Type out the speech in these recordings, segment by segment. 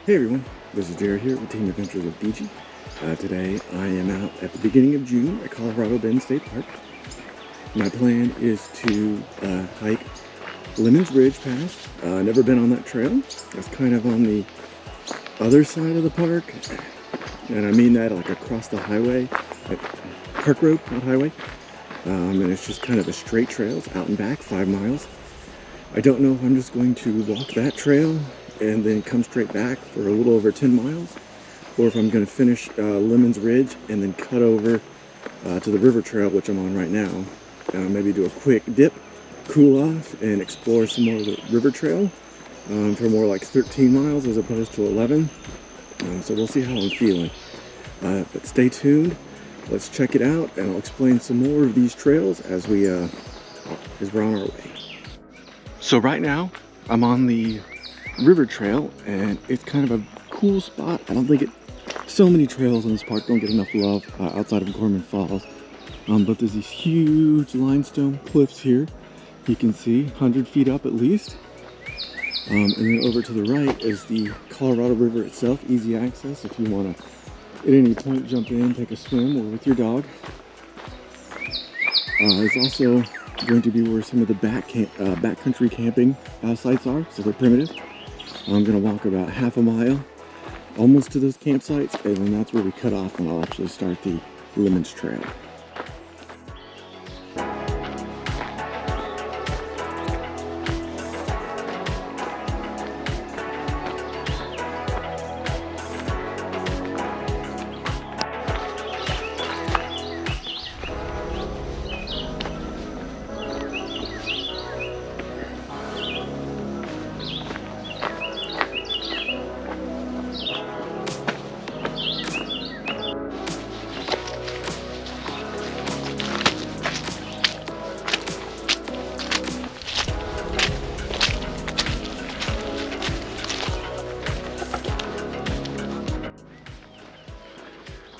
Hey everyone, this is Jared here with Team Adventures with DG. Today I am out at the beginning of June at Colorado Bend State Park. My plan is to hike Lemons Ridge Pass. Never been on that trail. It's kind of on the other side of the park, and I mean that like across the highway, like park road, not highway. And it's just kind of a straight trail. It's out and back, 5 miles. I don't know if I'm just going to walk that trail and then come straight back for a little over 10 miles, or if I'm going to finish Lemons Ridge and then cut over to the river trail, which I'm on right now. Maybe do a quick dip, cool off, and explore some more of the river trail for more like 13 miles as opposed to 11. So we'll see how I'm feeling. But stay tuned. Let's check it out, and I'll explain some more of these trails as we're on our way. So right now, I'm on the river trail, and it's kind of a cool spot. I don't think so many trails in this park don't get enough love outside of Gorman Falls. But there's these huge limestone cliffs here. You can see 100 feet up at least. And then over to the right is the Colorado River itself, easy access if you want to at any point jump in, take a swim, or with your dog. It's also going to be where some of the backcountry camping sites are, so they're primitive. I'm going to walk about half a mile almost to those campsites, and then that's where we cut off and I'll actually start the Lemons Trail.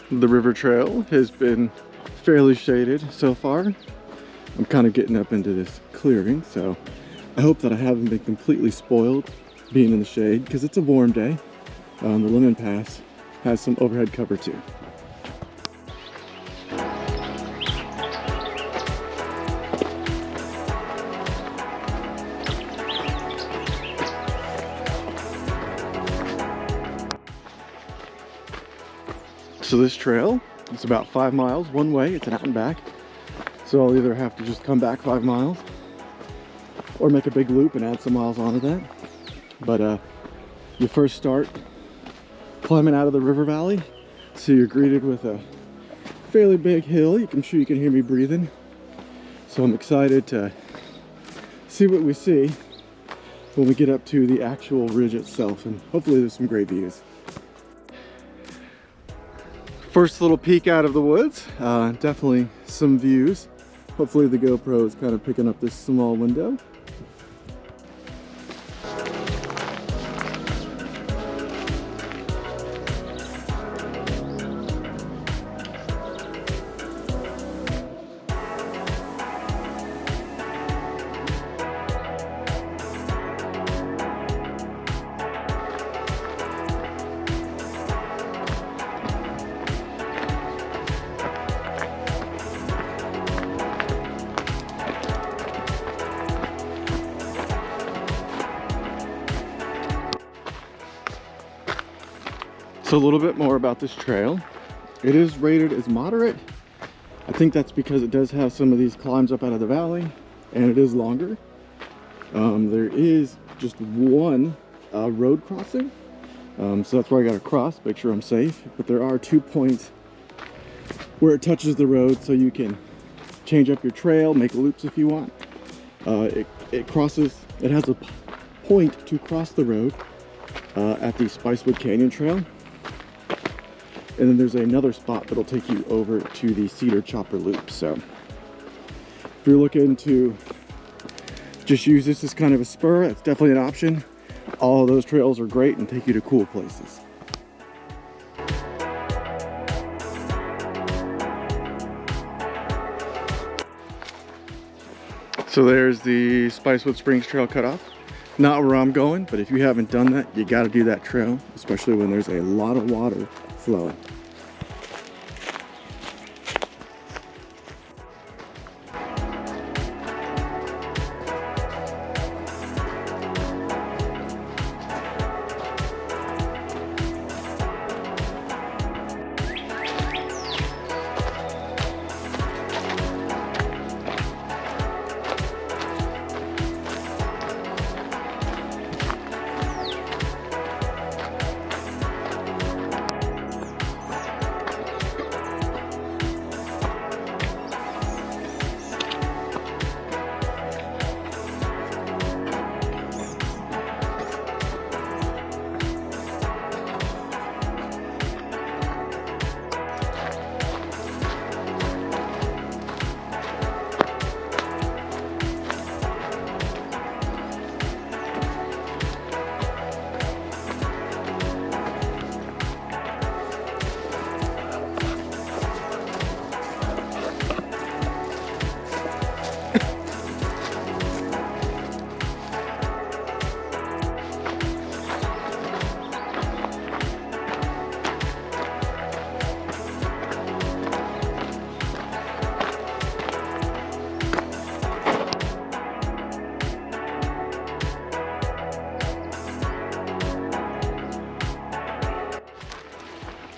The river trail has been fairly shaded so far. I'm kind of getting up into this clearing, so I hope that I haven't been completely spoiled being in the shade, because it's a warm day. The Lemon Pass has some overhead cover too. So this trail, it's about 5 miles one way. It's an out and back. So I'll either have to just come back 5 miles or make a big loop and add some miles onto that. But you first start climbing out of the river valley. So you're greeted with a fairly big hill. I'm sure you can hear me breathing. So I'm excited to see what we see when we get up to the actual ridge itself, and hopefully there's some great views. First little peek out of the woods, definitely some views. Hopefully the GoPro is kind of picking up this small window. So a little bit more about this trail. It is rated as moderate. I think that's because it does have some of these climbs up out of the valley, and it is longer. There is just one road crossing, so that's where I gotta cross, make sure I'm safe. But there are 2 points where it touches the road, so you can change up your trail, make loops if you want. It crosses, it has a point to cross the road at the Spicewood Canyon Trail. And then there's another spot that'll take you over to the Cedar Chopper Loop. So if you're looking to just use this as kind of a spur, it's definitely an option. All of those trails are great and take you to cool places. So there's the Spicewood Springs Trail cutoff. Not where I'm going, but if you haven't done that, you got to do that trail, especially when there's a lot of water flowing.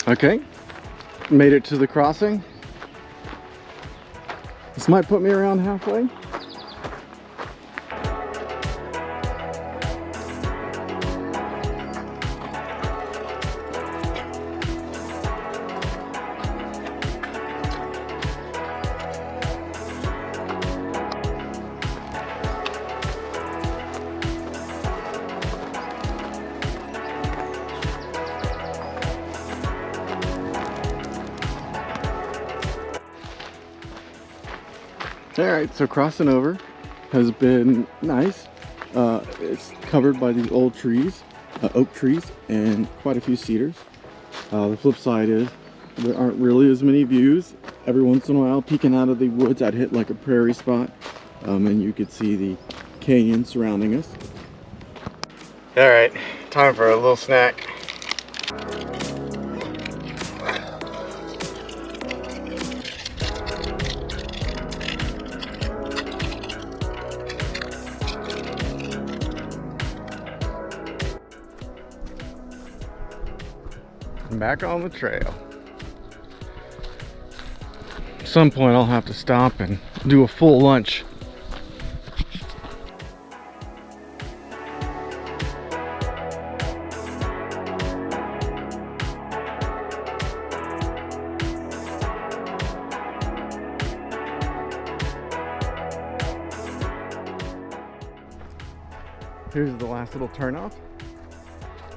Okay, made it to the crossing. This might put me around halfway. Alright, so crossing over has been nice. It's covered by these old trees, oak trees, and quite a few cedars. The flip side is there aren't really as many views. Every once in a while, peeking out of the woods, I'd hit like a prairie spot, and you could see the canyon surrounding us. Alright, time for a little snack. Back on the trail. At some point I'll have to stop and do a full lunch. Here's the last little turnoff.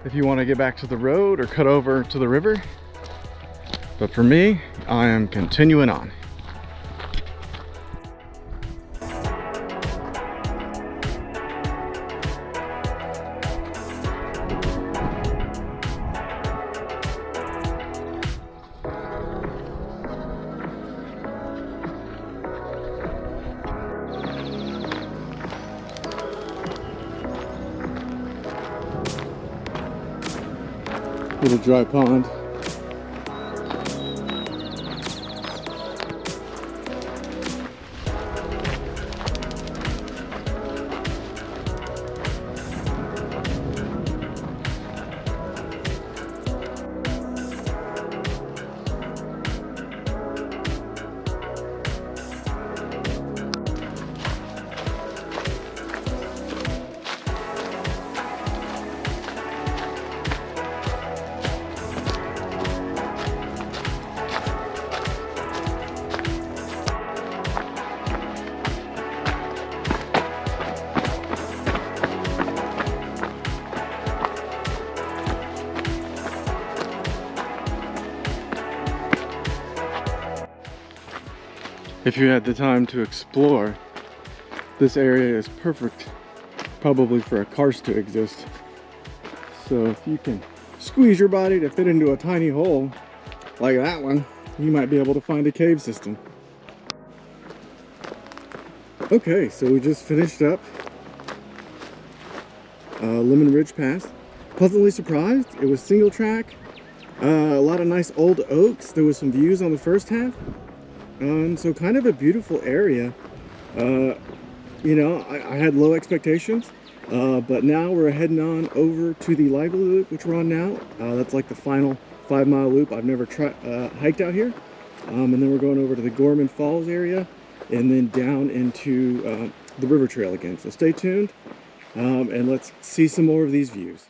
If you want to get back to the road or cut over to the river. But for me, I am continuing on. Little dry pond. If you had the time to explore, this area is perfect, probably for a karst to exist. So if you can squeeze your body to fit into a tiny hole like that one, you might be able to find a cave system. Okay, so we just finished up Lemon Ridge Pass. Pleasantly surprised. It was single track. A lot of nice old oaks. There was some views on the first half. So kind of a beautiful area. You know, I had low expectations, but now we're heading on over to the Lively Loop, which we're on now. That's like the final 5-mile loop. I've never hiked out here. And then we're going over to the Gorman Falls area and then down into the river trail again. So stay tuned and let's see some more of these views.